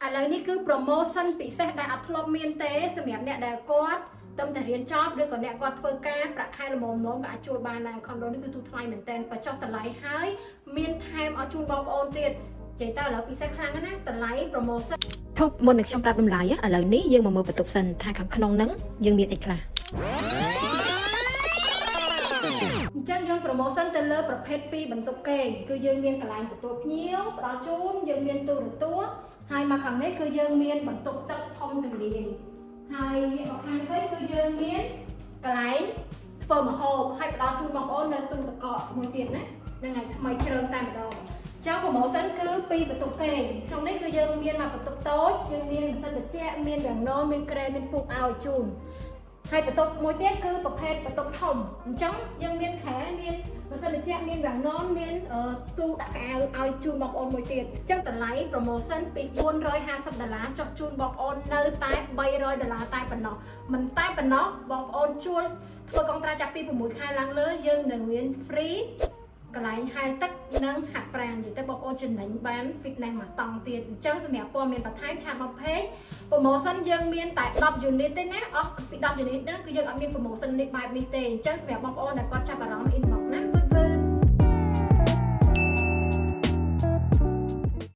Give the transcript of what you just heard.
ឥឡូវនេះគឺ promotion ពិសេសដែលអត់ធ្លាប់មានទេសម្រាប់អ្នកដែលគាត់តំតែរៀនចប់ឬក៏អ្នកគាត់ធ្វើការប្រាក់ខែល្មមៗក៏អាចជួលបានដែរខុនដូនេះគឺទូថ្លៃមែនតើបើចុះតម្លៃហើយមានថែមឲ្យជូនបងប្អូនទៀតចេះតើឥឡូវពិសេសខ្លាំងណាស់តម្លៃ promotion ធប់មុននឹងខ្ញុំប្រាប់តម្លៃឥឡូវនេះយើងមកមើលបន្ទប់សិនថាខាងក្នុងហ្នឹងយើងមានអីខ្លះអញ្ចឹងយើង promotion ទៅលើប្រភេទ2បន្ទប់គេគឺយើងមានកន្លែងទទួលភ្ញៀវផ្ដល់ជូនយើងមានទូរទស្សន៍ហើយមកខាងនេះគឺយើងមានបន្ទប់ទឹកធំទូលាយហើយមកខាងនេះគឺយើងមានកន្លែងធ្វើម្ហូបហើយផ្ដល់ជូនបងប្អូននៅទូទឹកកកមួយទៀតណាហ្នឹងហើយថ្មីជ្រើងតែម្ដងចង់ promotion គឺ2បន្ទប់គេក្នុងនេះគឺយើងមានមកបន្ទប់តូចយើងមានបន្ទប់ត្រជាក់មានរ៉ាំណូមានក្រែមានពុកឲ្យជូនហើយបន្ទប់មួយទៀតគឺប្រភេទបន្ទប់ធំអញ្ចឹងយើងមានខែមានបន្ទប់ត្រជាក់មានរ៉ាំណូមានទូដាក់កៅអៅឲ្យជូនបងប្អូនមួយទៀតអញ្ចឹងតម្លៃ promotion ពី$450ចុះជូនបងប្អូននៅតែ$300តែប៉ុណ្ណោះមិនតែប៉ុណ្ណោះបងប្អូនជួលធ្វើកុងត្រាចាប់ពី6ខែឡើងលើយើងនឹងមាន freeកន្លែងហែលទឹកនិងហាត់ប្រាណនិយាយទៅបងប្អូនចំណេញបាន fitness មួយតង់ទៀតអញ្ចឹងសម្រាប់ព័ត៌មានបន្ថែមឆាតមក page promotion យើងមានតែ10 unit ទេណាអស់ពី10 unit ហ្នឹងគឺយើងអត់មាន promotion នេះបែបនេះទេអញ្ចឹងសម្រាប់បងប្អូនដែលគាត់ចាប់អារម្មណ៍ inbox ណា